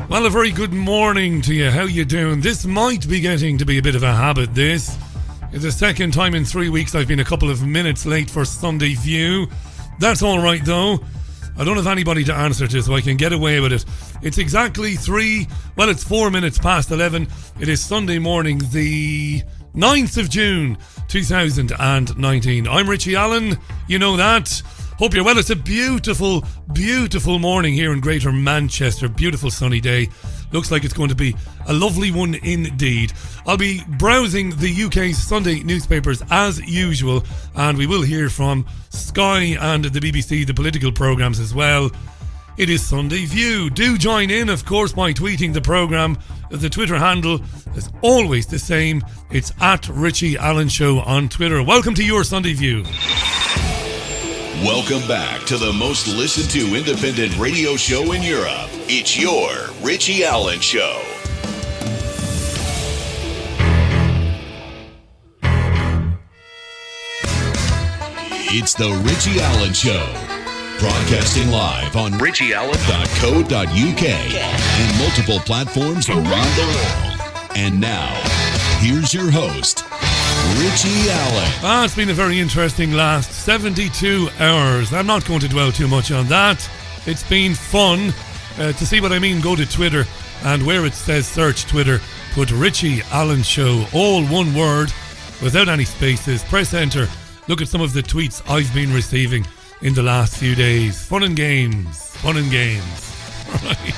Well, a very good morning to you. How you doing? This might be getting to be a bit of a habit, this. It's the second time in 3 weeks I've been a couple of minutes late for Sunday View. That's all right, though. I don't have anybody to answer to, so I can get away with it. It's exactly it's 4 minutes past 11. It is Sunday morning, the 9th of June, 2019. I'm Richie Allen. You know that. Hope you're well. It's a beautiful, beautiful morning here in Greater Manchester. Beautiful sunny day. Looks like it's going to be a lovely one indeed. I'll be browsing the UK's Sunday newspapers as usual, and we will hear from Sky and the BBC, the political programmes as well. It is Sunday View. Do join in, of course, by tweeting the programme. The Twitter handle is always the same. It's at Richie Allen Show on Twitter. Welcome to your Sunday View. Welcome back to the most listened to independent radio show in Europe. It's your Richie Allen Show. It's the Richie Allen Show. Broadcasting live on richieallen.co.uk and multiple platforms around the world. And now, here's your host, Richie Allen. It's been a very interesting last 72 hours. I'm not going to dwell too much on that. It's been fun. To see what I mean, go to Twitter, and where it says search Twitter, put Richie Allen Show, all one word, without any spaces. Press enter. Look at some of the tweets I've been receiving in the last few days. Fun and games. Fun and games. Right.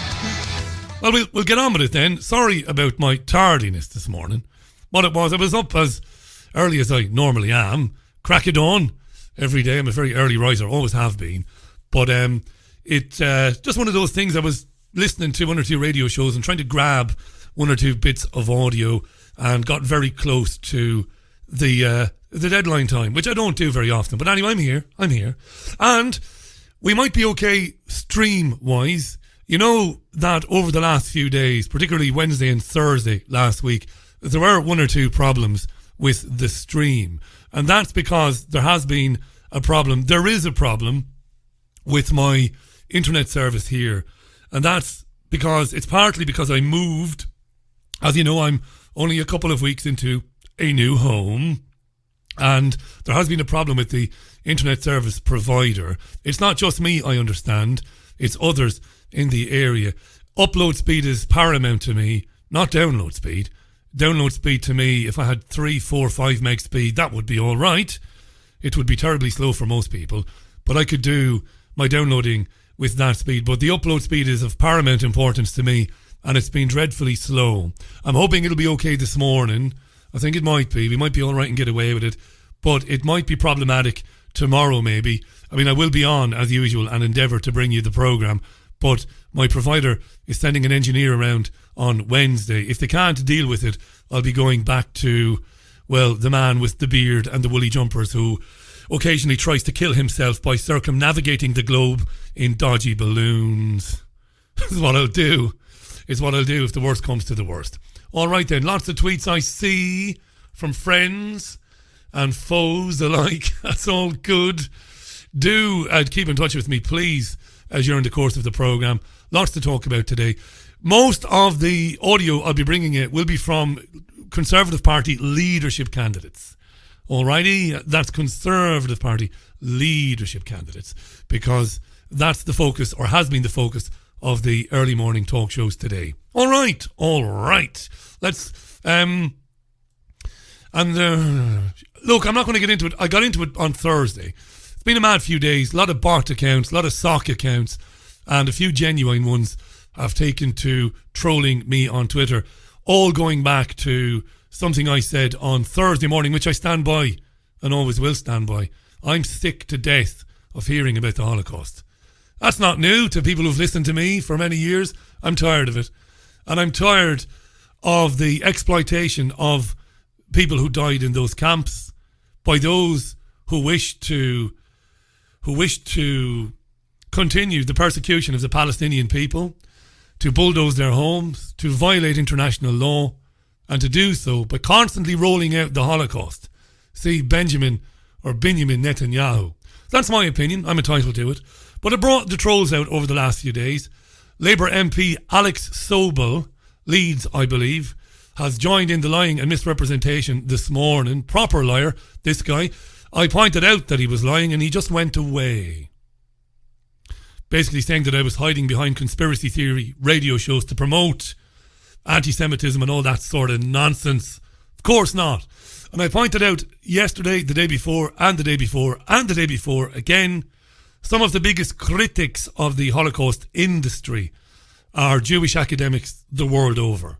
Well, we'll get on with it then. Sorry about my tardiness this morning. What it was, I was up as early as I normally am. Crack of dawn every day. I'm a very early riser, always have been. But it's just one of those things. I was listening to one or two radio shows and trying to grab one or two bits of audio, and got very close to the deadline time, which I don't do very often. But anyway, I'm here. And we might be okay stream-wise. You know that over the last few days, particularly Wednesday and Thursday last week, there were one or two problems with the stream. And that's because there has been a problem. There is a problem with my internet service here. And that's because it's partly because I moved. As you know, I'm only a couple of weeks into a new home. And there has been a problem with the internet service provider. It's not just me, I understand. It's others in the area. Upload speed is paramount to me, not download speed. Download speed to me, if I had 3, 4, 5 meg speed, that would be all right. It would be terribly slow for most people, but I could do my downloading with that speed. But the upload speed is of paramount importance to me, and it's been dreadfully slow. I'm hoping it'll be okay this morning. I think it might be. We might be all right and get away with it, but it might be problematic tomorrow maybe. I mean, I will be on as usual and endeavour to bring you the programme, but my provider is sending an engineer around on Wednesday. If they can't deal with it, I'll be going back to, well, the man with the beard and the woolly jumpers who occasionally tries to kill himself by circumnavigating the globe in dodgy balloons. This is what I'll do. It's what I'll do if the worst comes to the worst. All right then, lots of tweets I see from friends and foes alike. That's all good. Do keep in touch with me, please, as you're in the course of the programme. Lots to talk about today. Most of the audio I'll be bringing you will be from Conservative Party leadership candidates. Alrighty? That's Conservative Party leadership candidates, because that's the focus, or has been the focus, of the early morning talk shows today. All right. Let's look, I'm not going to get into it. I got into it on Thursday. It's been a mad few days. A lot of bot accounts, a lot of sock accounts, and a few genuine ones have taken to trolling me on Twitter, all going back to something I said on Thursday morning, which I stand by and always will stand by. I'm sick to death of hearing about the Holocaust. That's not new to people who've listened to me for many years. I'm tired of it. And I'm tired of the exploitation of people who died in those camps by those who wish to continue the persecution of the Palestinian people, to bulldoze their homes, to violate international law, and to do so by constantly rolling out the Holocaust. See Benjamin Netanyahu. That's my opinion. I'm entitled to it. But it brought the trolls out over the last few days. Labour MP Alex Sobel, Leeds, I believe, has joined in the lying and misrepresentation this morning. Proper liar, this guy. I pointed out that he was lying and he just went away. Basically saying that I was hiding behind conspiracy theory radio shows to promote anti-Semitism and all that sort of nonsense. Of course not. And I pointed out yesterday, the day before, and the day before, and the day before again, some of the biggest critics of the Holocaust industry are Jewish academics the world over.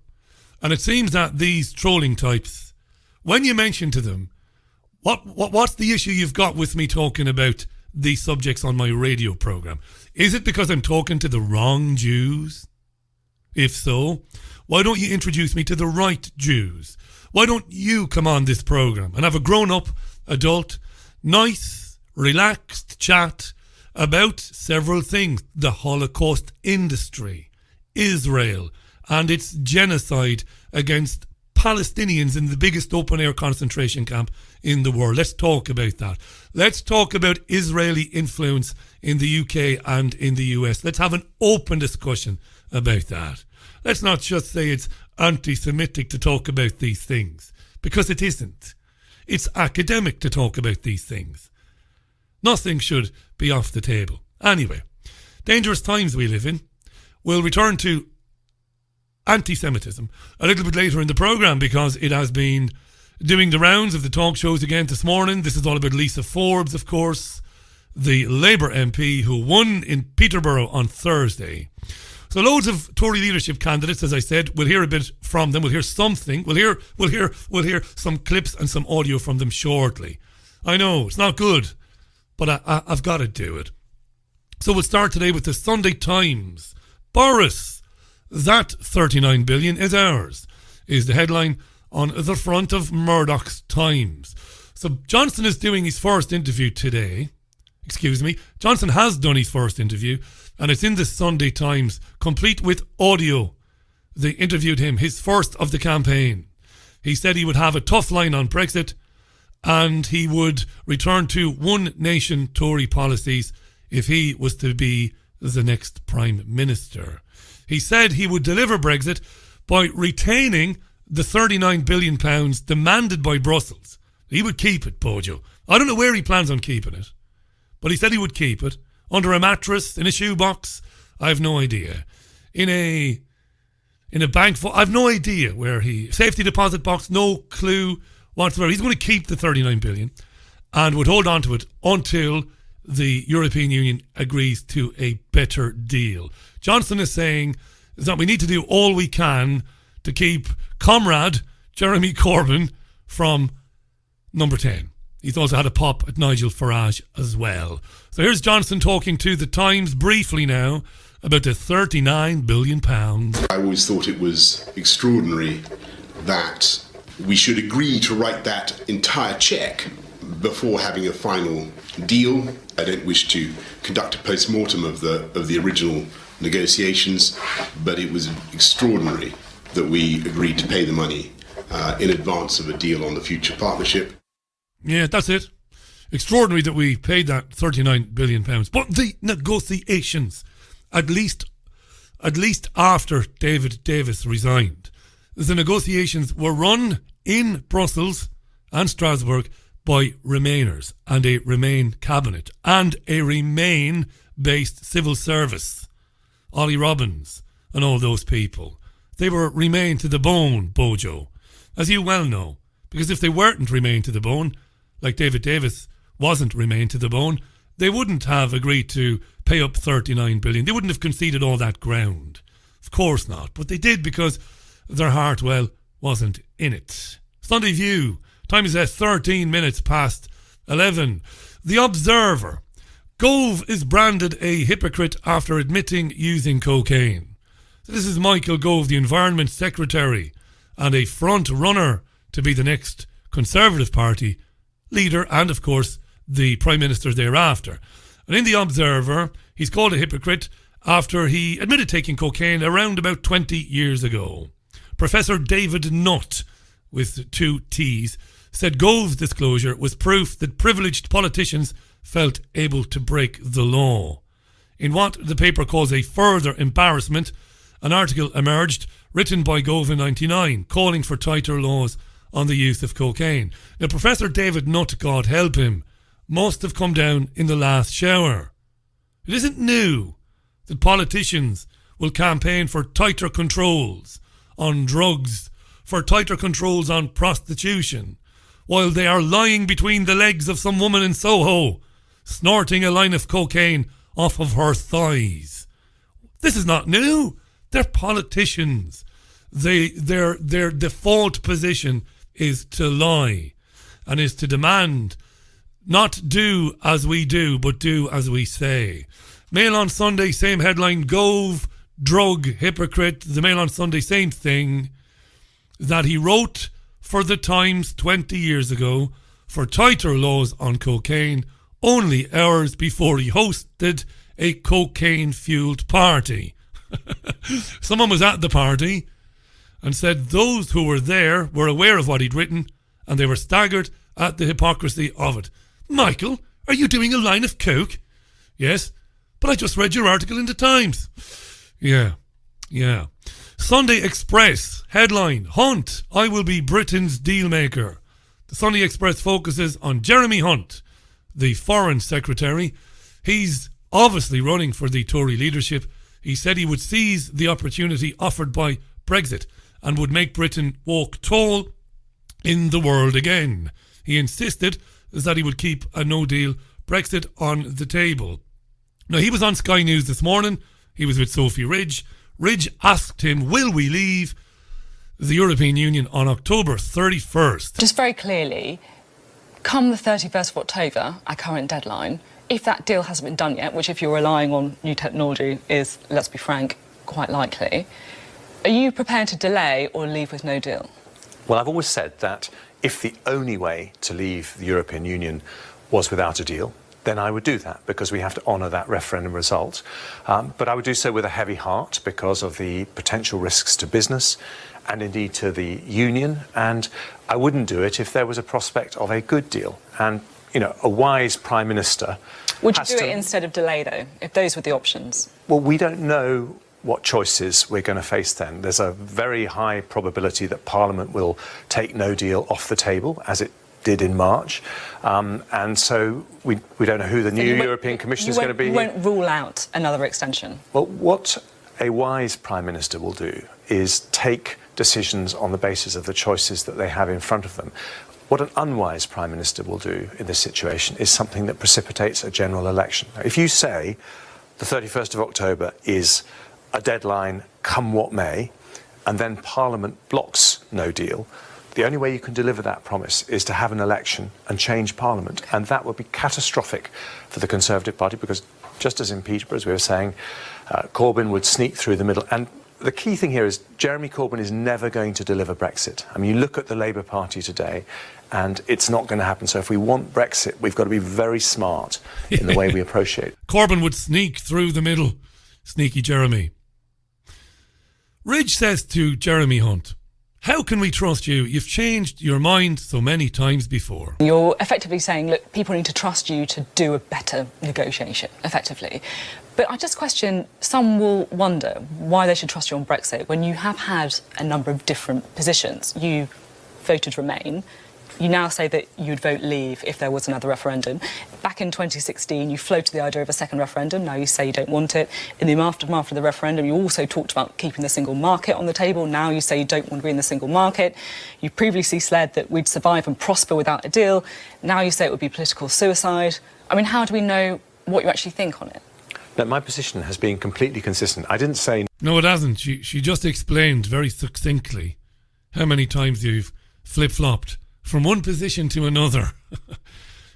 And it seems that these trolling types, when you mention to them, what's the issue you've got with me talking about these subjects on my radio program? Is it because I'm talking to the wrong Jews? If so, why don't you introduce me to the right Jews? Why don't you come on this program and have a grown-up, adult, nice, relaxed chat about several things? The Holocaust industry, Israel, and its genocide against Palestinians in the biggest open-air concentration camp in the world. Let's talk about that. Let's talk about Israeli influence in the UK and in the US. Let's have an open discussion about that. Let's not just say it's anti-Semitic to talk about these things, because it isn't. It's academic to talk about these things. Nothing should be off the table. Anyway, dangerous times we live in. We'll return to anti-Semitism a little bit later in the programme, because it has been doing the rounds of the talk shows again this morning. This is all about Lisa Forbes, of course, the Labour MP who won in Peterborough on Thursday. So loads of Tory leadership candidates, as I said. We'll hear a bit from them. We'll hear something. We'll hear some clips and some audio from them shortly. I know it's not good, but I've got to do it. So we'll start today with the Sunday Times. Boris, that 39 billion is ours, is the headline on the front of Murdoch's Times. So Johnson is doing his first interview today. Johnson has done his first interview, and it's in the Sunday Times, complete with audio. They interviewed him, his first of the campaign. He said he would have a tough line on Brexit, and he would return to one nation Tory policies if he was to be the next Prime Minister. He said he would deliver Brexit by retaining the £39 billion demanded by Brussels. He would keep it, Bojo. I don't know where he plans on keeping it, but he said he would keep it. Under a mattress, in a shoebox, I have no idea. In a bank, I have no idea where safety deposit box, no clue whatsoever. He's going to keep the 39 billion and would hold on to it until the European Union agrees to a better deal. Johnson is saying that we need to do all we can to keep comrade Jeremy Corbyn from number 10. He's also had a pop at Nigel Farage as well. So here's Johnson talking to the Times briefly now about the £39 billion. I always thought it was extraordinary that we should agree to write that entire cheque before having a final deal. I don't wish to conduct a post-mortem of the original negotiations, but it was extraordinary that we agreed to pay the money in advance of a deal on the future partnership. Yeah, that's it. Extraordinary that we paid that £39 billion. But the negotiations, at least after David Davis resigned, the negotiations were run in Brussels and Strasbourg by Remainers and a Remain cabinet and a Remain-based civil service. Ollie Robbins and all those people. They were Remain to the bone, Bojo, as you well know. Because if they weren't Remain to the bone, like David Davis wasn't Remain to the bone, they wouldn't have agreed to pay up 39 billion. They wouldn't have conceded all that ground. Of course not. But they did because their heart, well, wasn't in it. Sunday View. Time is at 13 minutes past 11. The Observer. Gove is branded a hypocrite after admitting using cocaine. So this is Michael Gove, the Environment Secretary and a front runner to be the next Conservative Party leader and, of course, the Prime Minister thereafter. And in The Observer, he's called a hypocrite after he admitted taking cocaine around about 20 years ago. Professor David Nutt, with 2 T's, said Gove's disclosure was proof that privileged politicians felt able to break the law. In what the paper calls a further embarrassment, an article emerged written by Gove in '99 calling for tighter laws on the use of cocaine. Now, Professor David Nutt, God help him, must have come down in the last shower. It isn't new that politicians will campaign for tighter controls on drugs, for tighter controls on prostitution, while they are lying between the legs of some woman in Soho, snorting a line of cocaine off of her thighs. This is not new. They're politicians. Their default position is to lie and is to demand not do as we do, but do as we say. Mail on Sunday, same headline, Gove, drug hypocrite. The Mail on Sunday, same thing, that he wrote for the Times 20 years ago for tighter laws on cocaine only hours before he hosted a cocaine-fueled party. Someone was at the party and said those who were there were aware of what he'd written and they were staggered at the hypocrisy of it. Michael, are you doing a line of coke? Yes, but I just read your article in the Times. Yeah. Sunday Express, headline, Hunt, I will be Britain's deal maker. The Sunday Express focuses on Jeremy Hunt, the Foreign Secretary. He's obviously running for the Tory leadership. He said he would seize the opportunity offered by Brexit and would make Britain walk tall in the world again. He insisted that he would keep a no-deal Brexit on the table. Now, he was on Sky News this morning. He was with Sophie Ridge. Ridge asked him, will we leave the European Union on October 31st? Just very clearly, come the 31st of October, our current deadline, if that deal hasn't been done yet, which if you're relying on new technology is, let's be frank, quite likely, are you prepared to delay or leave with no deal? Well, I've always said that if the only way to leave the European Union was without a deal, then I would do that because we have to honour that referendum result. But I would do so with a heavy heart because of the potential risks to business and indeed to the union. And I wouldn't do it if there was a prospect of a good deal. And, you know, a wise Prime Minister... Would you do it instead of delay, though, if those were the options? Well, we don't know what choices we're going to face then. There's a very high probability that Parliament will take no deal off the table, as it did in March. And so we don't know who the new European Commission is going to be. You won't rule out another extension? Well, what a wise Prime Minister will do is take decisions on the basis of the choices that they have in front of them. What an unwise Prime Minister will do in this situation is something that precipitates a general election. Now, if you say the 31st of October is a deadline, come what may, and then Parliament blocks no deal, the only way you can deliver that promise is to have an election and change Parliament. And that would be catastrophic for the Conservative Party because, just as in Peterborough, as we were saying, Corbyn would sneak through the middle. And the key thing here is Jeremy Corbyn is never going to deliver Brexit. I mean, you look at the Labour Party today, and it's not going to happen. So if we want Brexit, we've got to be very smart in the way we approach it. Corbyn would sneak through the middle. Sneaky Jeremy. Ridge says to Jeremy Hunt, how can we trust you? You've changed your mind so many times before. You're effectively saying, look, people need to trust you to do a better negotiation, effectively. But I just question, some will wonder why they should trust you on Brexit when you have had a number of different positions. You voted Remain. You now say that you'd vote Leave if there was another referendum. Back in 2016, you floated the idea of a second referendum. Now you say you don't want it. In the aftermath of the referendum, you also talked about keeping the single market on the table. Now you say you don't want to be in the single market. You previously said that we'd survive and prosper without a deal. Now you say it would be political suicide. I mean, how do we know what you actually think on it? No, my position has been completely consistent. I didn't say... No, it hasn't. She just explained very succinctly how many times you've flip-flopped from one position to another.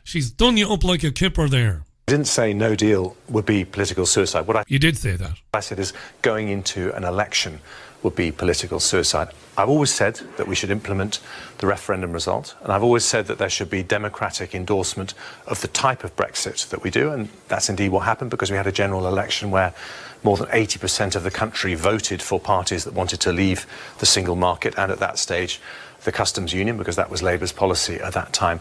She's done you up like a kipper there. I didn't say no deal would be political suicide. You did say that. What I said is going into an election would be political suicide. I've always said that we should implement the referendum result, and I've always said that there should be democratic endorsement of the type of Brexit that we do, and that's indeed what happened because we had a general election where more than 80% of the country voted for parties that wanted to leave the single market and at that stage the customs union, because that was Labour's policy at that time.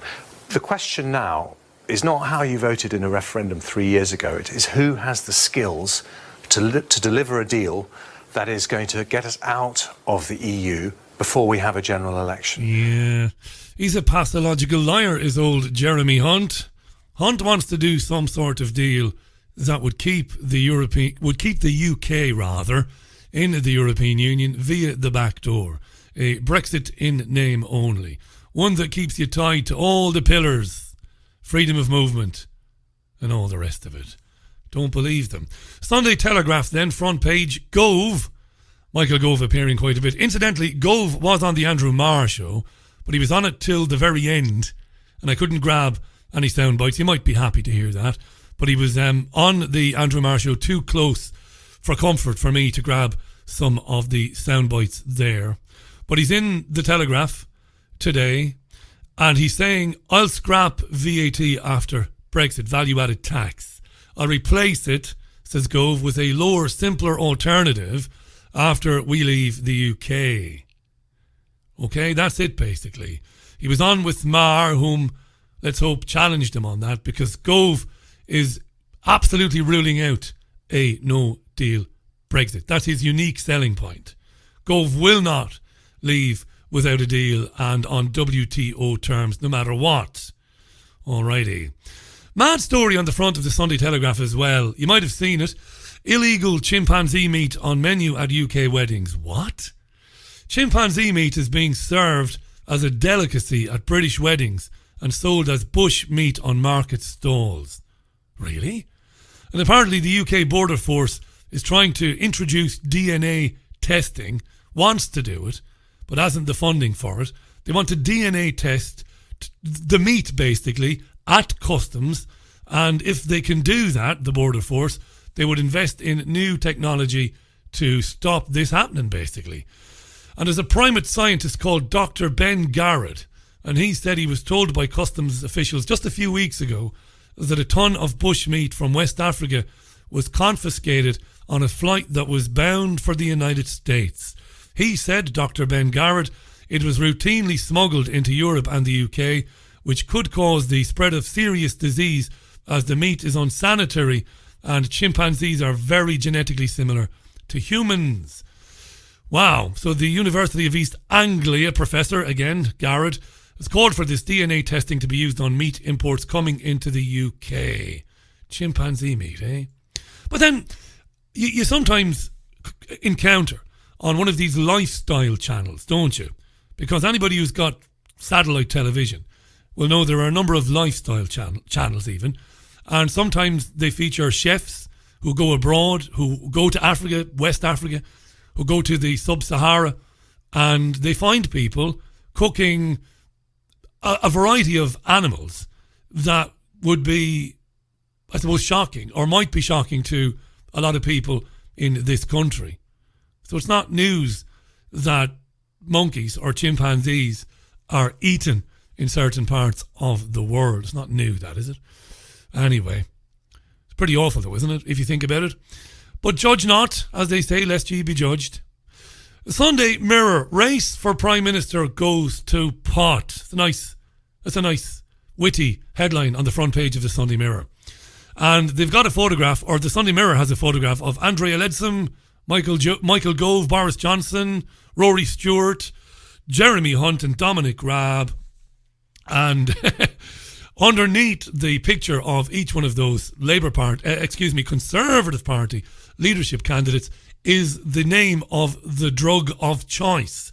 The question now is not how you voted in a referendum 3 years ago. It is who has the skills to deliver a deal that is going to get us out of the EU before we have a general election. Yeah, he's a pathological liar, is old Jeremy Hunt. Hunt wants to do some sort of deal that would keep the UK rather in the European Union via the back door. A Brexit in name only. One that keeps you tied to all the pillars, freedom of movement and all the rest of it. Don't believe them. Sunday Telegraph then, front page, Gove. Michael Gove appearing quite a bit. Incidentally, Gove was on the Andrew Marr show, but he was on it till the very end, and I couldn't grab any sound bites. You might be happy to hear that. But he was on the Andrew Marr show too close for comfort for me to grab some of the sound bites there. But he's in the Telegraph today, and he's saying, I'll scrap VAT after Brexit, value-added tax. I'll replace it, says Gove, with a lower, simpler alternative after we leave the UK. Okay, that's it basically. He was on with Marr, whom, let's hope, challenged him on that, because Gove is absolutely ruling out a no-deal Brexit. That's his unique selling point. Gove will not leave without a deal and on WTO terms, no matter what. Alrighty. Mad story on the front of the Sunday Telegraph as well. You might have seen it. Illegal chimpanzee meat on menu at UK weddings. What? Chimpanzee meat is being served as a delicacy at British weddings and sold as bush meat on market stalls. Really? And apparently the UK Border Force is trying to introduce DNA testing, wants to do it, but hasn't the funding for it. They want to DNA test the meat basically at customs, and if they can do that, the Border Force, they would invest in new technology to stop this happening basically. And there's a primate scientist called Dr. Ben Garrett, and he said he was told by customs officials just a few weeks ago that a ton of bush meat from West Africa was confiscated on a flight that was bound for the United States. He said, Dr. Ben Garrett, it was routinely smuggled into Europe and the UK, which could cause the spread of serious disease as the meat is unsanitary and chimpanzees are very genetically similar to humans. Wow. So the University of East Anglia professor, again, Garrett, has called for this DNA testing to be used on meat imports coming into the UK. Chimpanzee meat, eh? But then you sometimes encounter on one of these lifestyle channels, don't you? Because anybody who's got satellite television will know there are a number of lifestyle channels even, and sometimes they feature chefs who go abroad, who go to Africa, West Africa, who go to the Sub-Sahara, and they find people cooking a variety of animals that would be, I suppose, shocking, or might be shocking to a lot of people in this country. So it's not news that monkeys or chimpanzees are eaten in certain parts of the world. It's not new, that, is it? Anyway, it's pretty awful though, isn't it, if you think about it? But judge not, as they say, lest ye be judged. The Sunday Mirror, race for Prime Minister goes to pot. It's a nice, witty headline on the front page of the Sunday Mirror. And they've got a photograph, or the Sunday Mirror has a photograph of Andrea Leadsom, Michael Gove, Boris Johnson, Rory Stewart, Jeremy Hunt and Dominic Raab. And underneath the picture of each one of those Conservative Party leadership candidates is the name of the drug of choice,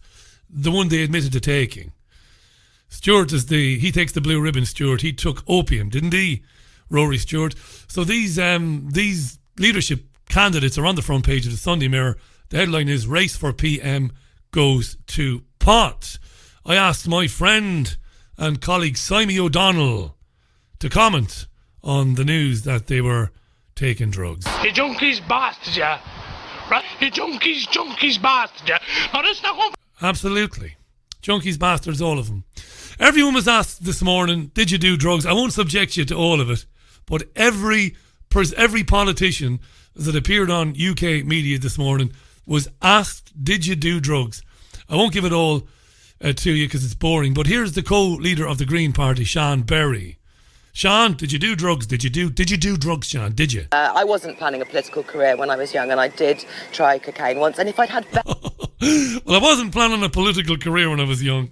the one they admitted to taking. Stewart he takes the blue ribbon, Stewart. He took opium, didn't he, Rory Stewart? So these leadership candidates are on the front page of the Sunday Mirror. The headline is Race for PM Goes to Pot. I asked my friend and colleague Simon O'Donnell to comment on the news that they were taking drugs. You junkies bastards, yeah. Right? You junkies bastards, yeah. Now that's not going. Absolutely. Junkies, bastards, all of them. Everyone was asked this morning, did you do drugs? I won't subject you to all of it, but every politician that appeared on UK media this morning was asked, did you do drugs? I won't give it all to you because it's boring, but here's the co-leader of the Green Party, Sean Berry. Sean, did you do drugs? Did you do drugs, Sean? Did you? I wasn't planning a political career when I was young, and I did try cocaine once. And if I'd had well, I wasn't planning a political career when I was young.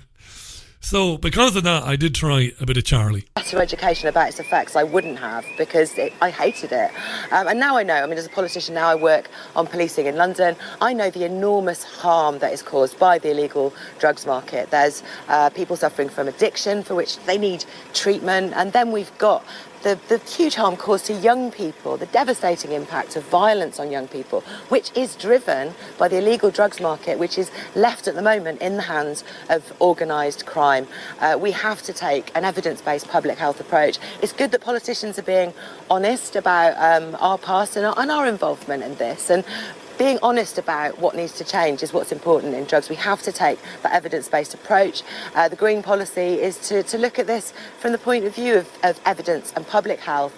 So because of that, I did try a bit of Charlie. better education about its effects, I wouldn't have, because I hated it. And now I know. I mean, as a politician, now I work on policing in London. I know the enormous harm that is caused by the illegal drugs market. There's people suffering from addiction, for which they need treatment. And then we've got the huge harm caused to young people, the devastating impact of violence on young people, which is driven by the illegal drugs market, which is left at the moment in the hands of organised crime. We have to take an evidence-based public health approach. It's good that politicians are being honest about our past and our involvement in this. And being honest about what needs to change is what's important in drugs. We have to take that evidence-based approach. The Green policy is to look at this from the point of view of evidence and public health,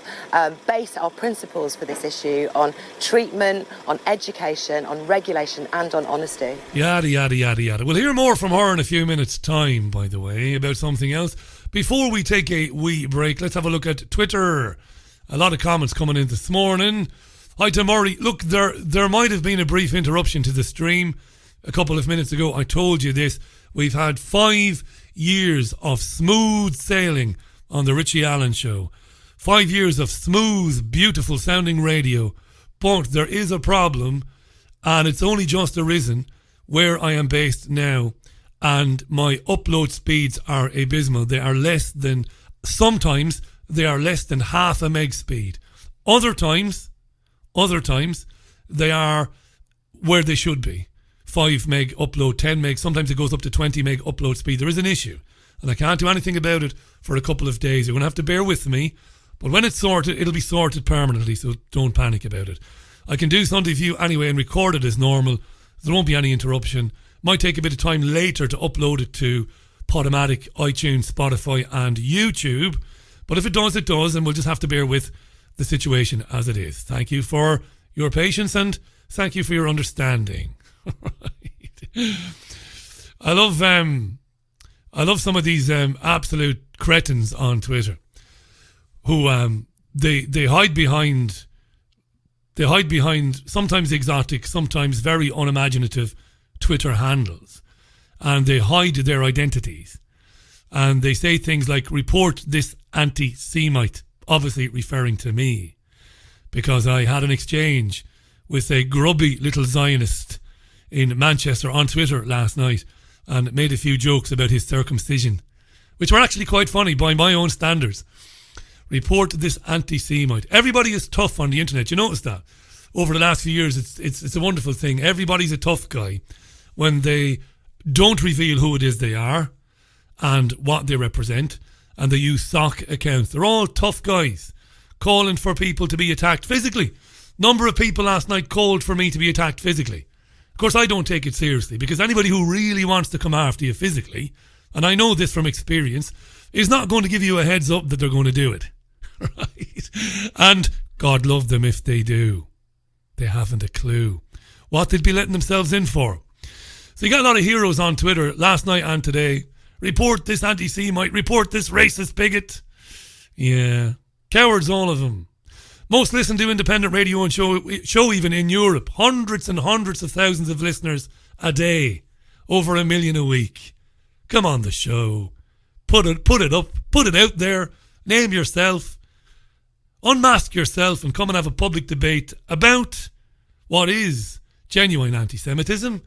base our principles for this issue on treatment, on education, on regulation and on honesty. Yada, yada, yada, yada. We'll hear more from her in a few minutes' time, by the way, about something else. Before we take a wee break, let's have a look at Twitter. A lot of comments coming in this morning. Hi to Murray. Look, there might have been a brief interruption to the stream a couple of minutes ago. I told you this. We've had 5 years of smooth sailing on the Richie Allen Show. 5 years of smooth, beautiful sounding radio. But there is a problem, and it's only just arisen where I am based now, and my upload speeds are abysmal. They are sometimes they are less than half a meg speed. Other times, they are where they should be. 5 meg upload, 10 meg, sometimes it goes up to 20 meg upload speed. There is an issue, and I can't do anything about it for a couple of days. You're going to have to bear with me, but when it's sorted, it'll be sorted permanently, so don't panic about it. I can do Sunday View anyway and record it as normal. There won't be any interruption. Might take a bit of time later to upload it to Podomatic, iTunes, Spotify and YouTube, but if it does, it does, and we'll just have to bear with the situation as it is. Thank you for your patience and thank you for your understanding. I love some of these absolute cretins on Twitter who they hide behind sometimes exotic, sometimes very unimaginative Twitter handles, and they hide their identities, and they say things like report this anti-Semite, obviously referring to me, because I had an exchange with a grubby little Zionist in Manchester on Twitter last night and made a few jokes about his circumcision, which were actually quite funny by my own standards. Report this anti-Semite. Everybody is tough on the internet. You notice that? Over the last few years, it's a wonderful thing. Everybody's a tough guy when they don't reveal who it is they are and what they represent, and they use sock accounts. They're all tough guys calling for people to be attacked physically. Number of people last night called for me to be attacked physically. Of course, I don't take it seriously, because anybody who really wants to come after you physically, and I know this from experience, is not going to give you a heads up that they're going to do it. Right? And God love them if they do. They haven't a clue what they'd be letting themselves in for. So you got a lot of heroes on Twitter last night and today. Report this anti-Semite, report this racist bigot. Yeah, cowards all of them. Most listened to independent radio and show even in Europe. Hundreds and hundreds of thousands of listeners a day. Over 1 million a week. Come on the show. Put it up. Put it out there. Name yourself. Unmask yourself and come and have a public debate about what is genuine anti-Semitism,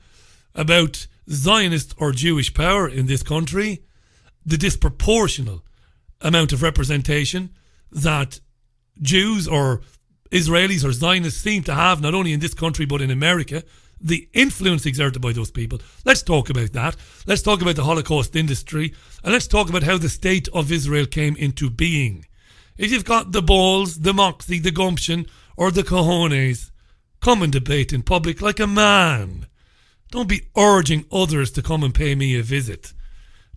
about Zionist or Jewish power in this country, the disproportional amount of representation that Jews or Israelis or Zionists seem to have, not only in this country but in America, the influence exerted by those people. Let's talk about that. Let's talk about the Holocaust industry, and let's talk about how the state of Israel came into being. If you've got the balls, the moxie, the gumption, or the cojones, come and debate in public like a man. Don't be urging others to come and pay me a visit.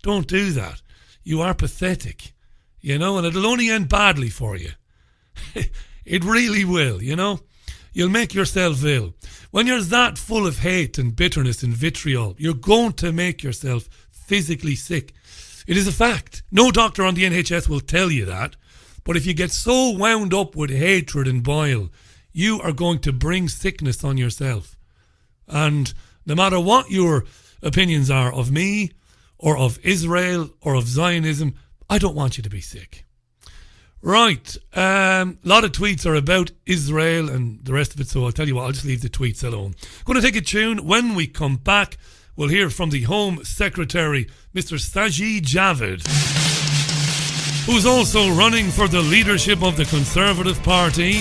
Don't do that. You are pathetic, and it'll only end badly for you. It really will, You'll make yourself ill. When you're that full of hate and bitterness and vitriol, you're going to make yourself physically sick. It is a fact. No doctor on the NHS will tell you that, But if you get so wound up with hatred and bile, you are going to bring sickness on yourself. And no matter what your opinions are of me or of Israel or of Zionism, I don't want you to be sick. Right, a lot of tweets are about Israel and the rest of it, so I'll tell you what, I'll just leave the tweets alone. Going to take a tune. When we come back, we'll hear from the Home Secretary, Mr. Sajid Javid, who's also running for the leadership of the Conservative Party.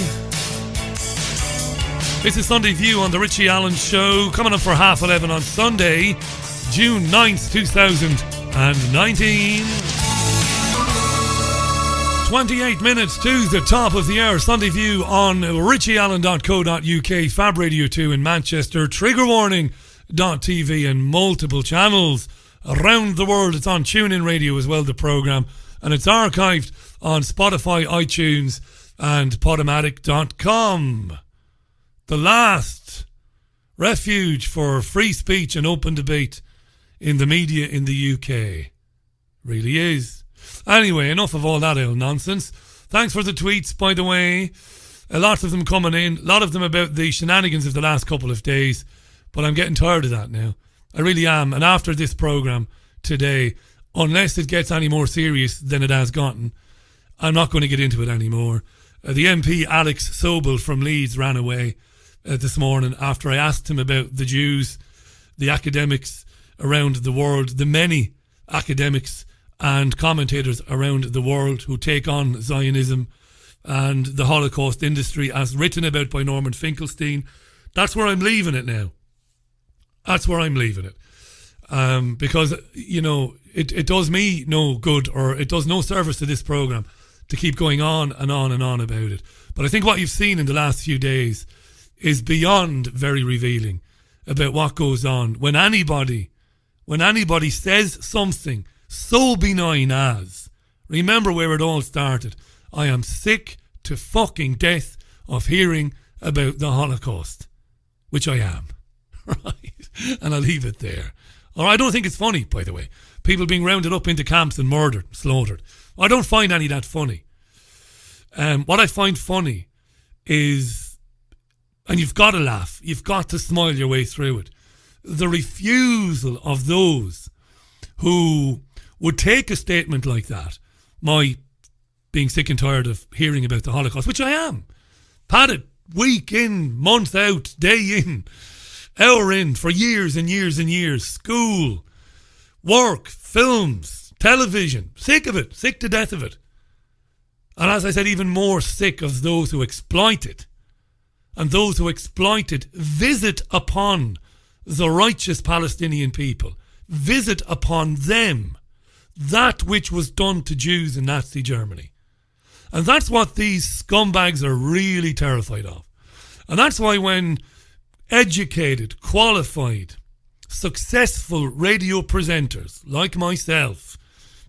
This is Sunday View on the Richie Allen Show, coming up for 11:30 on Sunday, June 9th, 2019. 28 minutes to the top of the hour. Sunday View on richieallen.co.uk, Fab Radio 2 in Manchester, triggerwarning.tv and multiple channels around the world. It's on TuneIn Radio as well, the programme, and it's archived on Spotify, iTunes and podomatic.com. The last refuge for free speech and open debate in the media in the UK. Really is. Anyway, enough of all that old nonsense. Thanks for the tweets, by the way. Lots of them coming in. A lot of them about the shenanigans of the last couple of days. But I'm getting tired of that now. I really am. And after this programme today, unless it gets any more serious than it has gotten, I'm not going to get into it anymore. The MP, Alex Sobel from Leeds, ran away this morning after I asked him about the Jews, the academics around the world, the many academics and commentators around the world who take on Zionism and the Holocaust industry as written about by Norman Finkelstein. That's where I'm leaving it now. That's where I'm leaving it. Because, you know, it does me no good, or it does no service to this programme to keep going on and on and on about it. But I think what you've seen in the last few days is beyond very revealing about what goes on when anybody says something so benign as, remember where it all started, I am sick to fucking death of hearing about the Holocaust, which I am, right? And I'll leave it there. Or I don't think it's funny, by the way, people being rounded up into camps and murdered, slaughtered. I don't find any of that funny. What I find funny is, and you've got to laugh, you've got to smile your way through it, the refusal of those who would take a statement like that, my being sick and tired of hearing about the Holocaust, which I am, had it week in, month out, day in, hour in, for years and years and years, school, work, films, television, sick of it, sick to death of it. And as I said, even more sick of those who exploit it, and those who exploit it visit upon the righteous Palestinian people, visit upon them that which was done to Jews in Nazi Germany. And that's what these scumbags are really terrified of. And that's why when educated, qualified, successful radio presenters like myself,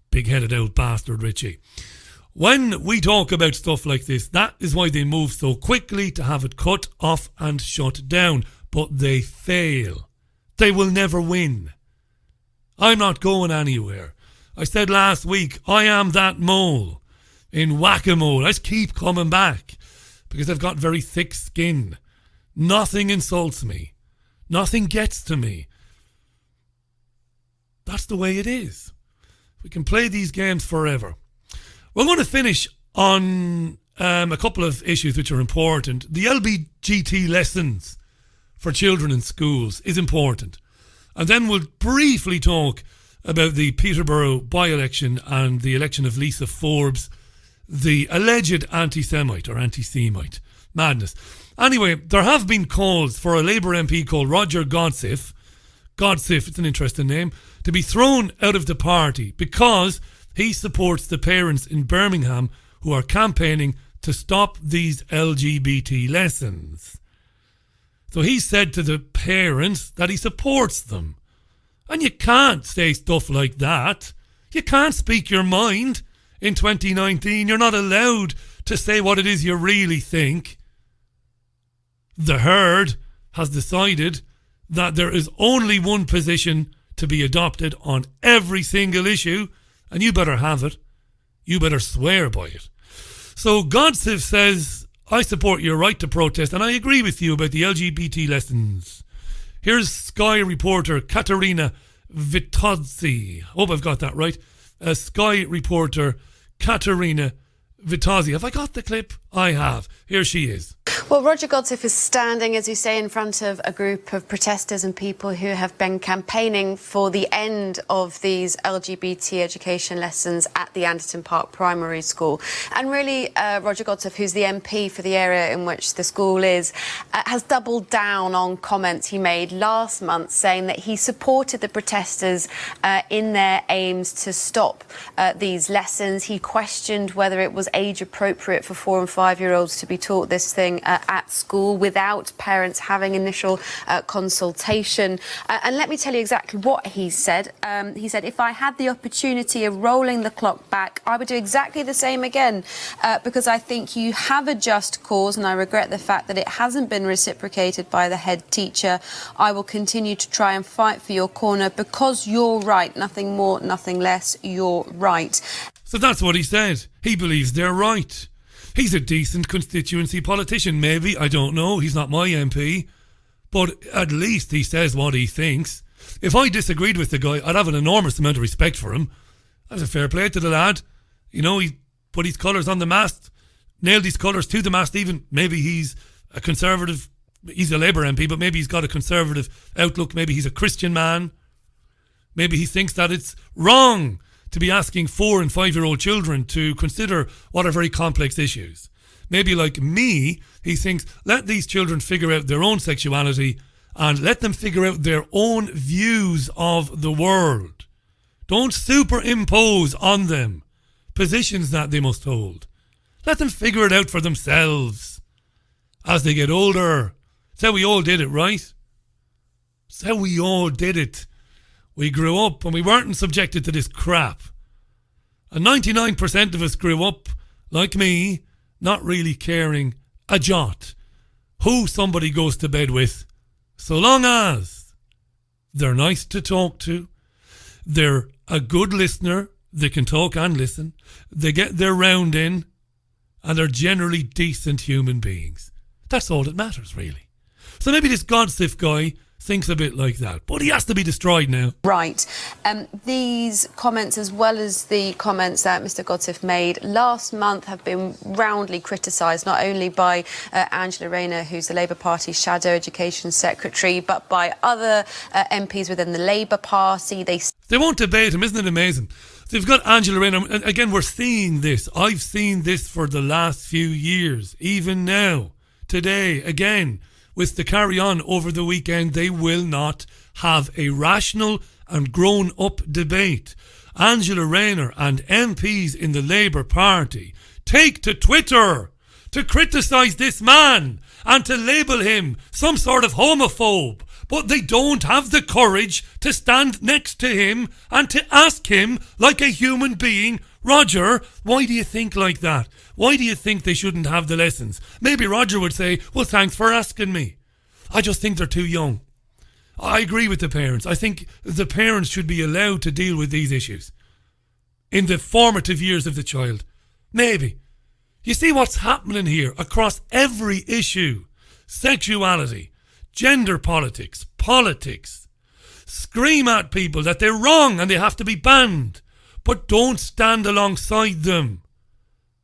big-headed old bastard Richie, when we talk about stuff like this, that is why they move so quickly to have it cut off and shut down. But they fail. They will never win. I'm not going anywhere. I said last week, I am that mole in whack-a-mole. I just keep coming back because I've got very thick skin. Nothing insults me. Nothing gets to me. That's the way it is. We can play these games forever. We're going to finish on a couple of issues which are important. The LGBT lessons for children in schools is important. And then we'll briefly talk about the Peterborough by-election and the election of Lisa Forbes, the alleged anti-Semite or anti-Semite. Madness. Anyway, there have been calls for a Labour MP called Roger Godsiff, it's an interesting name, to be thrown out of the party because he supports the parents in Birmingham who are campaigning to stop these LGBT lessons. So he said to the parents that he supports them. And you can't say stuff like that. You can't speak your mind in 2019. You're not allowed to say what it is you really think. The herd has decided that there is only one position to be adopted on every single issue, and you better have it. You better swear by it. So Godsif says, I support your right to protest and I agree with you about the LGBT lessons. Here's Sky reporter Katerina Vitozzi. Hope I've got that right. Sky reporter Katerina Vitozzi. Have I got the clip? I have. Here she is. Well, Roger Godsif is standing, as you say, in front of a group of protesters and people who have been campaigning for the end of these LGBT education lessons at the Anderton Park Primary School. And really, Roger Godsif, who's the MP for the area in which the school is, has doubled down on comments he made last month, saying that he supported the protesters in their aims to stop these lessons. He questioned whether it was age appropriate for 4- and 5-year-olds to be taught this thing at school without parents having initial consultation. And let me tell you exactly what he said. He said, if I had the opportunity of rolling the clock back, I would do exactly the same again, because I think you have a just cause and I regret the fact that it hasn't been reciprocated by the head teacher. I will continue to try and fight for your corner because you're right. Nothing more, nothing less. You're right. So that's what he said. He believes they're right. He's a decent constituency politician, maybe. I don't know. He's not my MP. But at least he says what he thinks. If I disagreed with the guy, I'd have an enormous amount of respect for him. That's a fair play to the lad. You know, he put his colours on the mast, nailed his colours to the mast even. Maybe he's a Conservative, he's a Labour MP, but maybe he's got a Conservative outlook. Maybe he's a Christian man. Maybe he thinks that it's wrong to be asking 4- and 5-year-old children to consider what are very complex issues. Maybe like me, he thinks, let these children figure out their own sexuality and let them figure out their own views of the world. Don't superimpose on them positions that they must hold. Let them figure it out for themselves as they get older. It's how we all did it, right? It's how we all did it. We grew up and we weren't subjected to this crap. And 99% of us grew up, like me, not really caring a jot who somebody goes to bed with, so long as they're nice to talk to, they're a good listener, they can talk and listen, they get their round in, and they're generally decent human beings. That's all that matters, really. So maybe this Godsif guy thinks a bit like that, but he has to be destroyed now. Right. These comments, as well as the comments that Mr Godsif made last month, have been roundly criticised, not only by Angela Rayner, who's the Labour Party's Shadow Education Secretary, but by other MPs within the Labour Party. They won't debate him, isn't it amazing? So you've got Angela Rayner, and again, we're seeing this. I've seen this for the last few years, even now, today, again. With the carry-on over the weekend, they will not have a rational and grown-up debate. Angela Rayner and MPs in the Labour Party take to Twitter to criticise this man and to label him some sort of homophobe. But they don't have the courage to stand next to him and to ask him like a human being, Roger, why do you think like that? Why do you think they shouldn't have the lessons? Maybe Roger would say, well, thanks for asking me. I just think they're too young. I agree with the parents. I think the parents should be allowed to deal with these issues in the formative years of the child. Maybe. You see what's happening here across every issue. Sexuality, gender politics. Scream at people that they're wrong and they have to be banned. But don't stand alongside them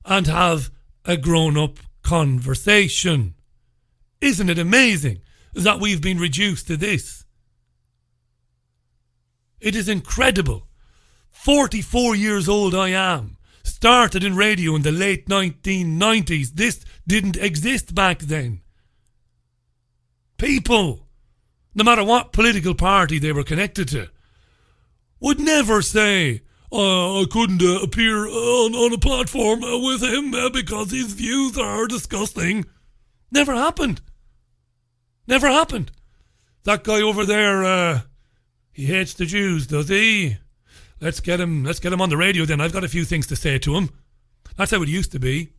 and have a grown-up conversation. Isn't it amazing that we've been reduced to this? It is incredible. 44 years old I am. Started in radio in the late 1990s. This didn't exist back then. People, no matter what political party they were connected to, would never say, I couldn't appear on a platform with him because his views are disgusting. Never happened. Never happened. That guy over there, he hates the Jews, does he? Let's get him on the radio then. I've got a few things to say to him. That's how it used to be.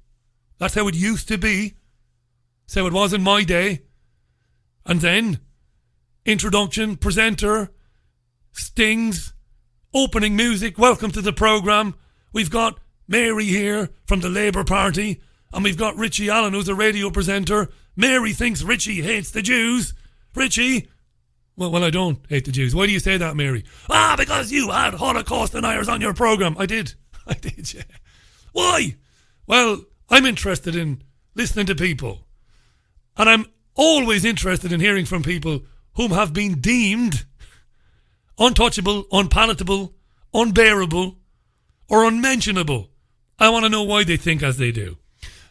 That's how it used to be. That's how it was in my day. And then, introduction, presenter, stings, opening music, welcome to the programme. We've got Mary here from the Labour Party. And we've got Richie Allen, who's a radio presenter. Mary thinks Richie hates the Jews. Richie? Well, I don't hate the Jews. Why do you say that, Mary? Because you had Holocaust deniers on your programme. I did, yeah. Why? Well, I'm interested in listening to people. And I'm always interested in hearing from people whom have been deemed untouchable, unpalatable, unbearable, or unmentionable. I want to know why they think as they do.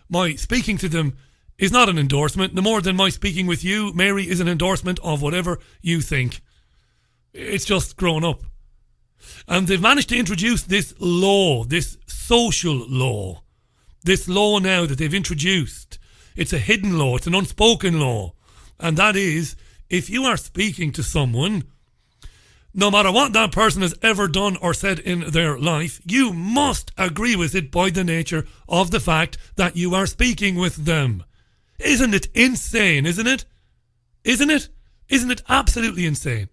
My speaking to them is not an endorsement, no more than my speaking with you, Mary, is an endorsement of whatever you think. It's just grown up. And they've managed to introduce this law, this social law, this law now that they've introduced. It's a hidden law, it's an unspoken law. And that is, if you are speaking to someone, no matter what that person has ever done or said in their life, you must agree with it by the nature of the fact that you are speaking with them. Isn't it insane, isn't it? Isn't it? Isn't it absolutely insane?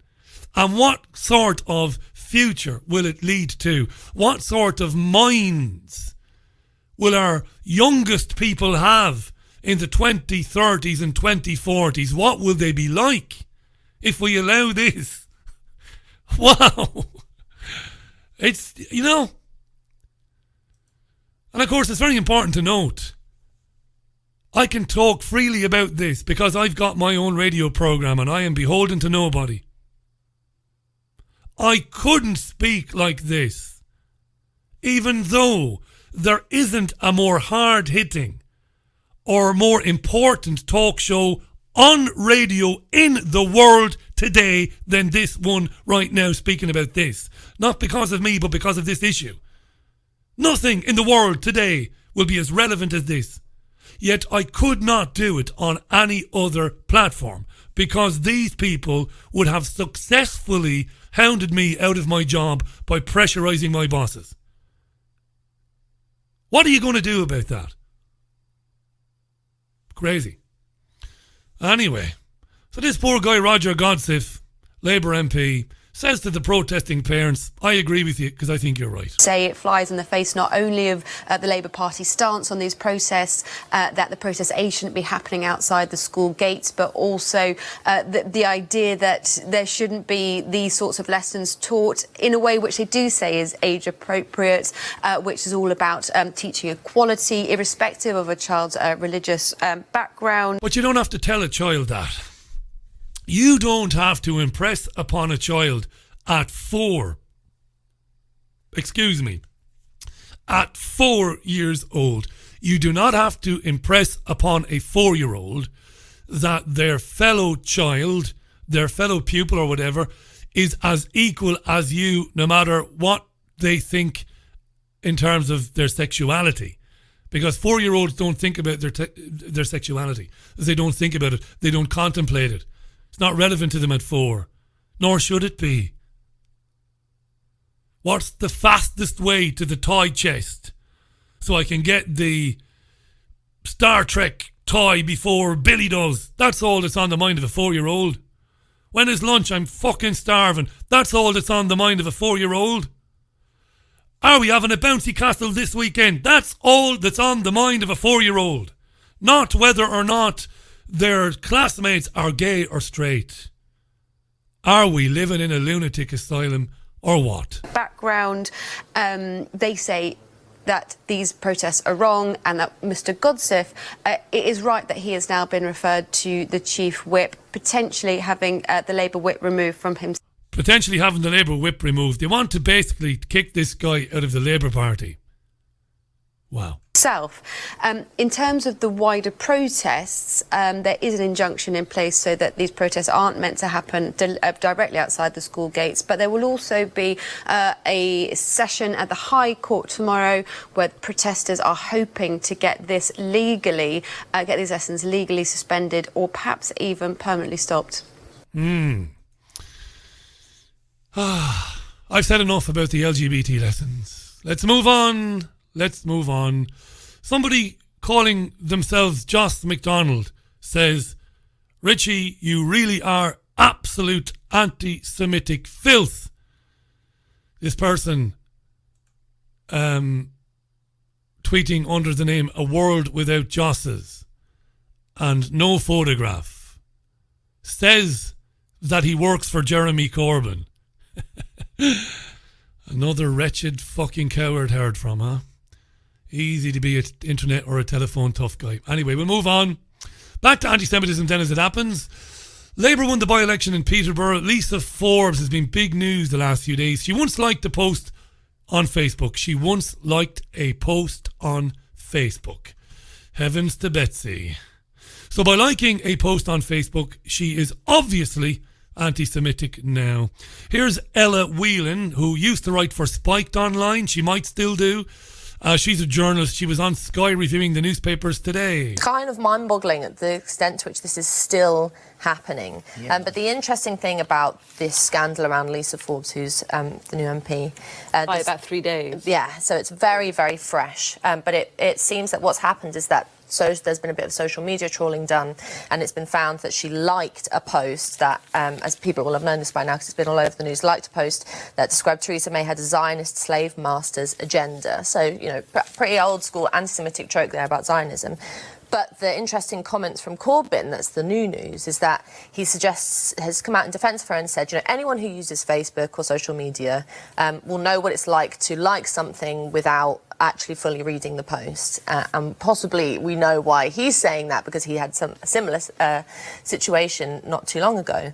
And what sort of future will it lead to? What sort of minds will our youngest people have in the 2030s and 2040s? What will they be like if we allow this? Wow. It's, and of course it's very important to note, I can talk freely about this because I've got my own radio program and I am beholden to nobody. I couldn't speak like this, even though there isn't a more hard-hitting or more important talk show on radio in the world today than this one right now, speaking about this. Not because of me, but because of this issue. Nothing in the world today will be as relevant as this. Yet I could not do it on any other platform because these people would have successfully hounded me out of my job by pressurising my bosses. What are you going to do about that? Crazy. Anyway, so this poor guy Roger Godsiff, Labour MP, says to the protesting parents, I agree with you because I think you're right. Say it flies in the face not only of the Labour Party's stance on these protests, that the protests shouldn't be happening outside the school gates, but also the idea that there shouldn't be these sorts of lessons taught in a way which they do say is age appropriate, which is all about teaching equality, irrespective of a child's religious background. But you don't have to tell a child that. You don't have to impress upon a child at 4 years old. You do not have to impress upon a 4-year-old that their fellow child, their fellow pupil or whatever, is as equal as you, no matter what they think in terms of their sexuality. Because 4-year-olds don't think about their sexuality. They don't think about it. They don't contemplate it. It's not relevant to them at 4, nor should it be. What's the fastest way to the toy chest so I can get the Star Trek toy before Billy does? That's all that's on the mind of a 4-year-old. When is lunch? I'm fucking starving. That's all that's on the mind of a 4-year-old. Are we having a bouncy castle this weekend? That's all that's on the mind of a 4-year-old. Not whether or not their classmates are gay or straight. Are we living in a lunatic asylum or what? Background, they say that these protests are wrong and that Mr Godsiff, it is right that he has now been referred to the chief whip, potentially having the Labour whip removed from him. Potentially having the Labour whip removed. They want to basically kick this guy out of the Labour Party. Wow. In terms of the wider protests, there is an injunction in place so that these protests aren't meant to happen directly outside the school gates, but there will also be a session at the High Court tomorrow where protesters are hoping to get this legally, get these lessons legally suspended or perhaps even permanently stopped. I've said enough about the LGBT lessons. Let's move on. Somebody calling themselves Joss McDonald says, Richie, you really are absolute anti-Semitic filth. This person tweeted tweeting under the name A World Without Josses and no photograph, says that he works for Jeremy Corbyn. Another wretched fucking coward heard from, huh? Easy to be an internet or a telephone tough guy. Anyway, we'll move on. Back to anti-Semitism then as it happens. Labour won the by-election in Peterborough. Lisa Forbes has been big news the last few days. She once liked a post on Facebook. Heavens to Betsy. So by liking a post on Facebook, she is obviously anti-Semitic now. Here's Ella Whelan, who used to write for Spiked Online. She might still do. She's a journalist. She was on Sky reviewing the newspapers today. Kind of mind-boggling at the extent to which this is still happening. Yeah. But the interesting thing about this scandal around Lisa Forbes, who's the new MP... by about 3 days. Yeah, so it's very, very fresh. But it seems that what's happened is that there's been a bit of social media trawling done, and it's been found that she liked a post that, as people will have known this by now because it's been all over the news, liked a post that described Theresa May had a Zionist slave master's agenda. So, you know, pretty old school anti-Semitic trope there about Zionism. But the interesting comments from Corbyn, that's the new news, is that he has come out in defence of her and said, you know, anyone who uses Facebook or social media will know what it's like to like something without actually fully reading the post. And possibly we know why he's saying that, because he had a similar situation not too long ago.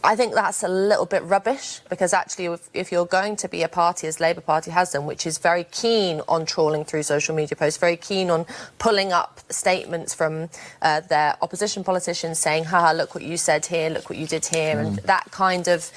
I think that's a little bit rubbish, because actually if you're going to be a party, as Labour Party has done, which is very keen on trawling through social media posts, very keen on pulling up statements from their opposition politicians saying, haha, look what you said here, look what you did here, and that kind of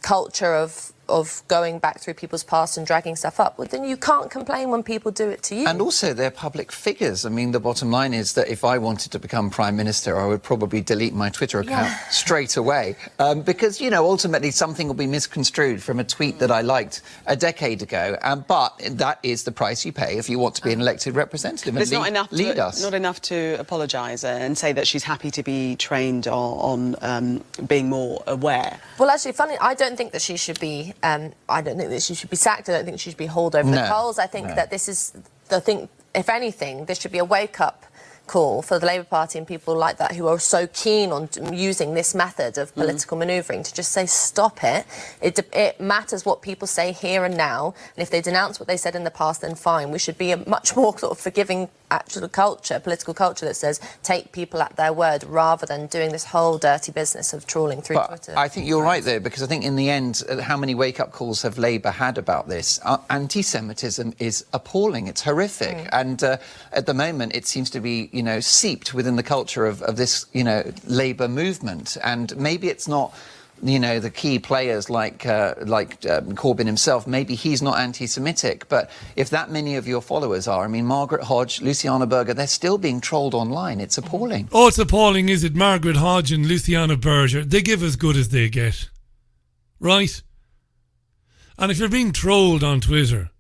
culture of going back through people's past and dragging stuff up, well, then you can't complain when people do it to you. And also, they're public figures. I mean, the bottom line is that if I wanted to become Prime Minister, I would probably delete my Twitter account straight away. Because, you know, ultimately something will be misconstrued from a tweet that I liked a decade ago. But that is the price you pay if you want to be an elected representative and lead us. Not enough to apologise and say that she's happy to be trained on being more aware. Well, actually, funny, I don't think that she should be... I don't think that she should be sacked. I don't think she should be hauled over the coals. I think that this is the thing. If anything, this should be a wake-up call for the Labour Party and people like that who are so keen on using this method of political manoeuvring to just say, stop it. It matters what people say here and now. And if they denounce what they said in the past, then fine. We should be a much more sort of forgiving actual culture, political culture that says take people at their word rather than doing this whole dirty business of trawling through Twitter. I think you're right there, because I think in the end, how many wake-up calls have Labour had about this? Anti-Semitism is appalling. It's horrific. And at the moment, it seems to be, you know, seeped within the culture of this, you know, Labour movement. And maybe it's not, you know, the key players like Corbyn himself, maybe he's not anti-Semitic, but if that many of your followers are, I mean, Margaret Hodge, Luciana Berger, they're still being trolled online. It's appalling. Oh, it's appalling, is it? Margaret Hodge and Luciana Berger, they give as good as they get. Right? And if you're being trolled on Twitter,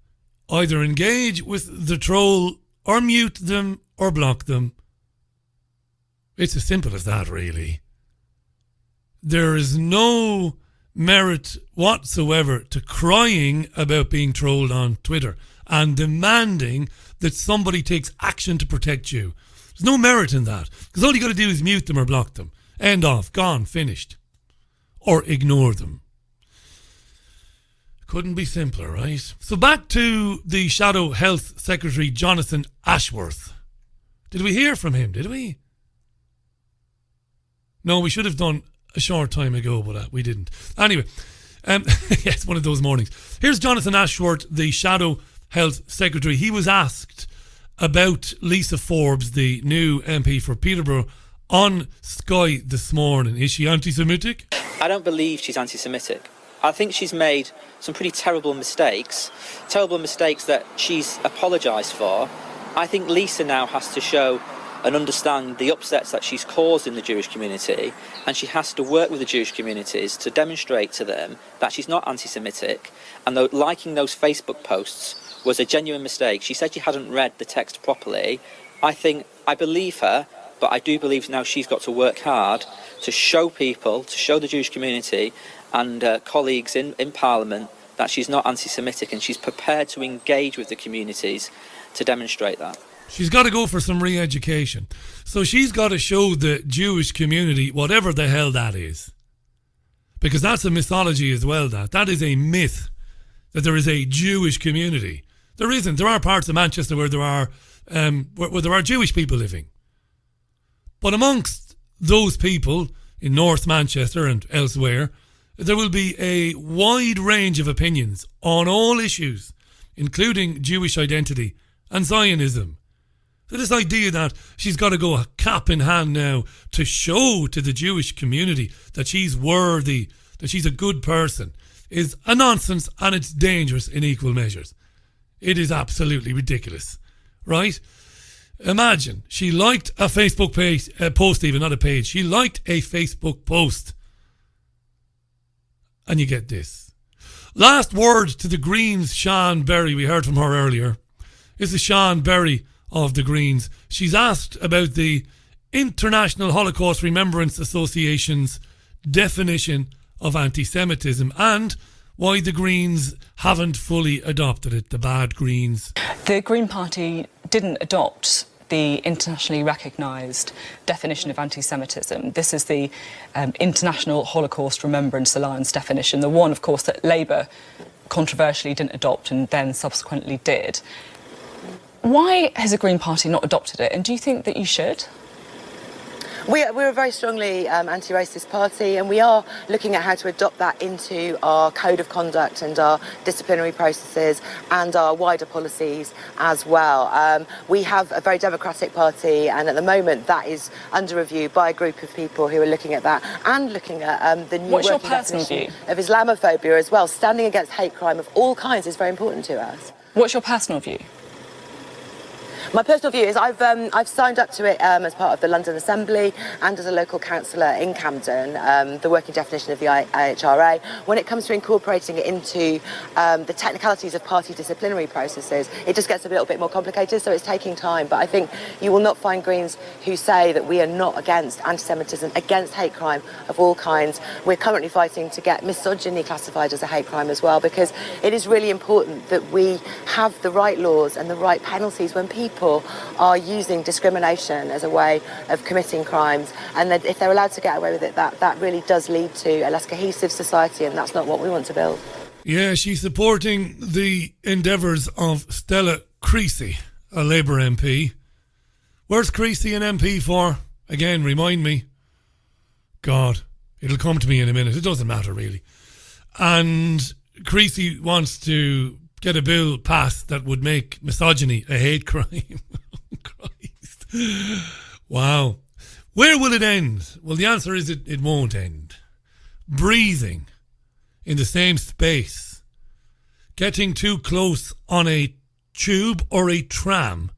either engage with the troll or mute them or block them. It's as simple as that, really. There is no merit whatsoever to crying about being trolled on Twitter and demanding that somebody takes action to protect you. There's no merit in that, because all you got to do is mute them or block them. End off, gone, finished. Or ignore them. Couldn't be simpler, right? So back to the Shadow Health Secretary, Jonathan Ashworth. Did we hear from him, did we? No, we should have done a short time ago, but we didn't. Anyway, it's one of those mornings. Here's Jonathan Ashworth, the Shadow Health Secretary. He was asked about Lisa Forbes, the new MP for Peterborough, on Sky this morning. Is she anti-Semitic? I don't believe she's anti-Semitic. I think she's made some pretty terrible mistakes that she's apologised for. I think Lisa now has to show and understand the upsets that she's caused in the Jewish community, and she has to work with the Jewish communities to demonstrate to them that she's not anti-Semitic, and though liking those Facebook posts was a genuine mistake. She said she hadn't read the text properly. I believe her, but I do believe now she's got to work hard to show people, to show the Jewish community and colleagues in Parliament that she's not anti-Semitic, and she's prepared to engage with the communities to demonstrate that. She's got to go for some re-education. So she's got to show the Jewish community whatever the hell that is. Because that's a mythology as well, that is a myth, that there is a Jewish community. There isn't. There are parts of Manchester where there are Jewish people living. But amongst those people in North Manchester and elsewhere, there will be a wide range of opinions on all issues, including Jewish identity and Zionism. So this idea that she's got to go a cap in hand now to show to the Jewish community that she's worthy, that she's a good person, is a nonsense, and it's dangerous in equal measures. It is absolutely ridiculous, right? Imagine, she liked a Facebook page, post even, not a page. She liked a Facebook post. And you get this. Last word to the Greens, Sian Berry. We heard from her earlier. This is Sian Berry of the Greens. She's asked about the International Holocaust Remembrance Association's definition of anti-Semitism and why the Greens haven't fully adopted it, the bad Greens. The Green Party didn't adopt the internationally recognised definition of anti-Semitism. This is the International Holocaust Remembrance Alliance definition, the one, of course, that Labour controversially didn't adopt and then subsequently did. Why has the Green Party not adopted it, and do you think that you should? We're a very strongly anti-racist party, and we are looking at how to adopt that into our code of conduct and our disciplinary processes and our wider policies as well. We have a very democratic party, and at the moment that is under review by a group of people who are looking at that and looking at the new working definition of Islamophobia as well. Standing against hate crime of all kinds is very important to us. What's your personal view? My personal view is I've signed up to it as part of the London Assembly and as a local councillor in Camden, the working definition of the IHRA. When it comes to incorporating it into the technicalities of party disciplinary processes, it just gets a little bit more complicated, so it's taking time. But I think you will not find Greens who say that we are not against anti-Semitism, against hate crime of all kinds. We're currently fighting to get misogyny classified as a hate crime as well, because it is really important that we have the right laws and the right penalties when people are using discrimination as a way of committing crimes, and that if they're allowed to get away with it, that really does lead to a less cohesive society, and that's not what we want to build. Yeah, she's supporting the endeavours of Stella Creasy, a Labour MP. Where's Creasy an MP for? Again, remind me. God, it'll come to me in a minute. It doesn't matter, really. And Creasy wants to get a bill passed that would make misogyny a hate crime. Christ. Wow. Where will it end? Well, the answer is it won't end. Breathing in the same space, getting too close on a tube or a tram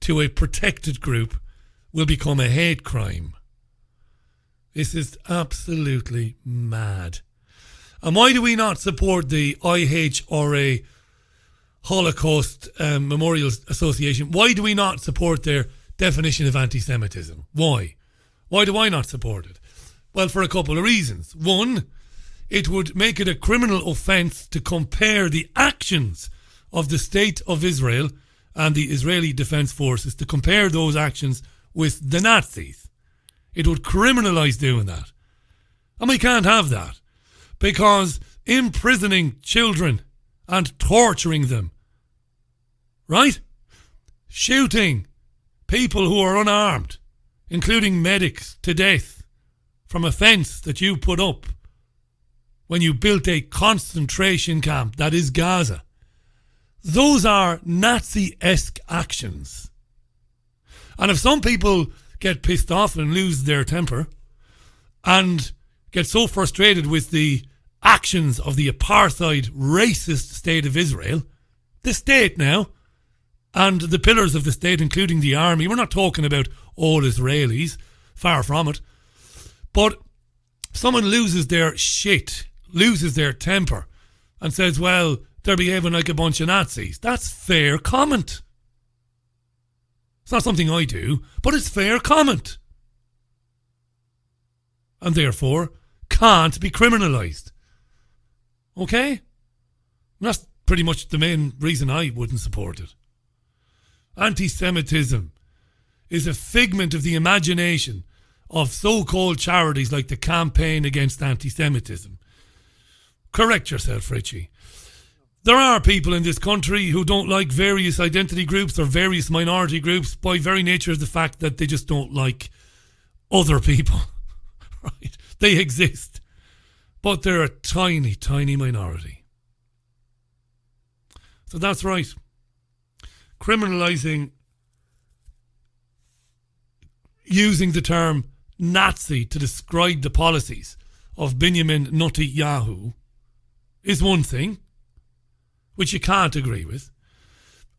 to a protected group will become a hate crime. This is absolutely mad. And why do we not support the IHRA Holocaust Memorial Association? Why do we not support their definition of anti-Semitism? Why? Why do I not support it? Well, for a couple of reasons. One, it would make it a criminal offence to compare the actions of the State of Israel and the Israeli Defence Forces, to compare those actions with the Nazis. It would criminalise doing that. And we can't have that, because imprisoning children and torturing them, right? Shooting people who are unarmed, including medics, to death from a fence that you put up when you built a concentration camp that is Gaza. Those are Nazi-esque actions. And if some people get pissed off and lose their temper and get so frustrated with the actions of the apartheid racist state of Israel, the state now, and the pillars of the state, including the army, we're not talking about all Israelis, far from it, but someone loses their shit, loses their temper, and says, well, they're behaving like a bunch of Nazis. That's fair comment. It's not something I do, but it's fair comment. And therefore can't be criminalised. Okay? And that's pretty much the main reason I wouldn't support it. Anti-Semitism is a figment of the imagination of so-called charities like the Campaign Against Anti-Semitism. Correct yourself, Richie. There are people in this country who don't like various identity groups or various minority groups by very nature of the fact that they just don't like other people. Right? They exist. But they're a tiny, tiny minority. So that's right. Criminalising, using the term Nazi to describe the policies of Benjamin Netanyahu is one thing, which you can't agree with.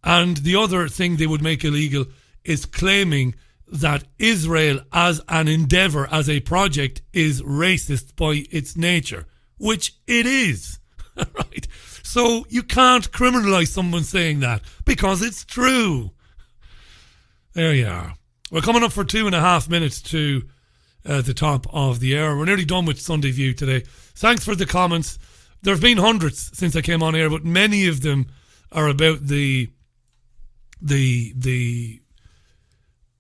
And the other thing they would make illegal is claiming that Israel as an endeavour, as a project, is racist by its nature, which it is. Right? So you can't criminalise someone saying that because it's true. There you are. We're coming up for 2.5 minutes to the top of the hour. We're nearly done with Sunday View today. Thanks for the comments. There have been hundreds since I came on air, but many of them are about the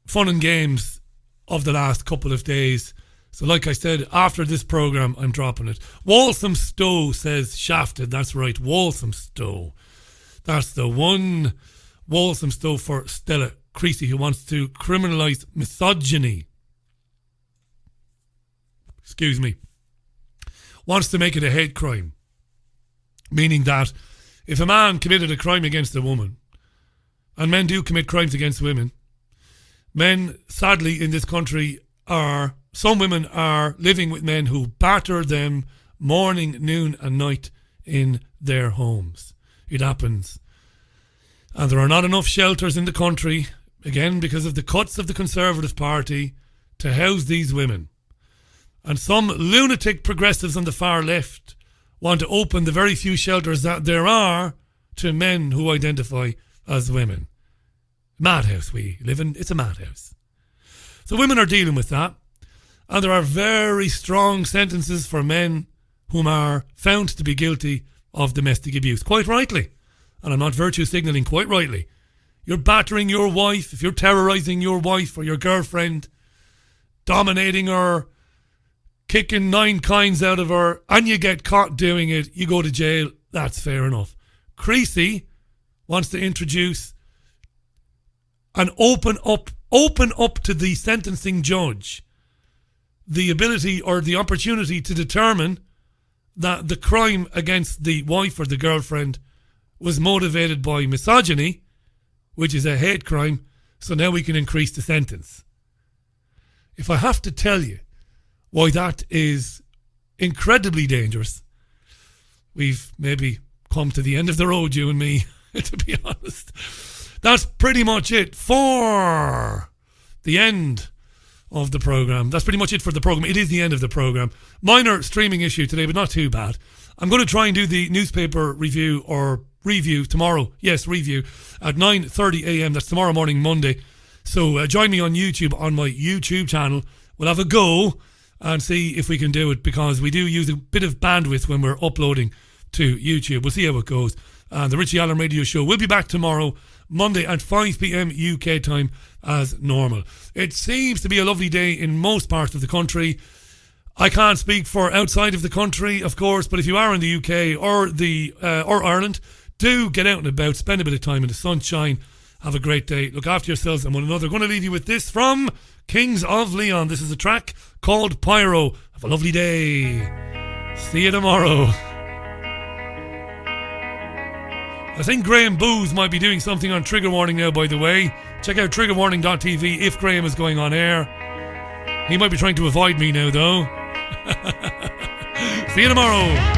fun and games of the last couple of days. So like I said, after this programme, I'm dropping it. Waltham Stowe says shafted. That's right, Waltham Stowe. That's the one. Waltham Stowe for Stella Creasy, who wants to criminalise misogyny. Excuse me. Wants to make it a hate crime. Meaning that if a man committed a crime against a woman, and men do commit crimes against women, men, sadly, in this country some women are living with men who batter them morning, noon and night in their homes. It happens. And there are not enough shelters in the country, again, because of the cuts of the Conservative Party, to house these women. And some lunatic progressives on the far left want to open the very few shelters that there are to men who identify as women. Madhouse we live in. It's a madhouse. So women are dealing with that. And there are very strong sentences for men whom are found to be guilty of domestic abuse. Quite rightly. And I'm not virtue signalling, quite rightly. You're battering your wife, if you're terrorising your wife or your girlfriend, dominating her, kicking 9 kinds out of her, and you get caught doing it, you go to jail. That's fair enough. Creasy wants to introduce and open up to the sentencing judge the ability or the opportunity to determine that the crime against the wife or the girlfriend was motivated by misogyny, which is a hate crime, so now we can increase the sentence. If I have to tell you why that is incredibly dangerous, we've maybe come to the end of the road, you and me, to be honest. That's pretty much it for the end of the programme. That's pretty much it for the programme. It is the end of the programme. Minor streaming issue today, but not too bad. I'm going to try and do the newspaper review or review tomorrow. Yes, review at 9:30 a.m. That's tomorrow morning, Monday. So join me on YouTube, on my YouTube channel. We'll have a go and see if we can do it, because we do use a bit of bandwidth when we're uploading to YouTube. We'll see how it goes. And the Richie Allen Radio Show will be back tomorrow, Monday at 5 p.m. UK time as normal. It seems to be a lovely day in most parts of the country. I can't speak for outside of the country, of course, but if you are in the UK or Ireland, do get out and about, spend a bit of time in the sunshine, have a great day, look after yourselves and one another. Going to leave you with this from Kings of Leon. This is a track called Pyro. Have a lovely day. See you tomorrow. I think Graham Booth might be doing something on Trigger Warning now, by the way. Check out triggerwarning.tv if Graham is going on air. He might be trying to avoid me now, though. See you tomorrow.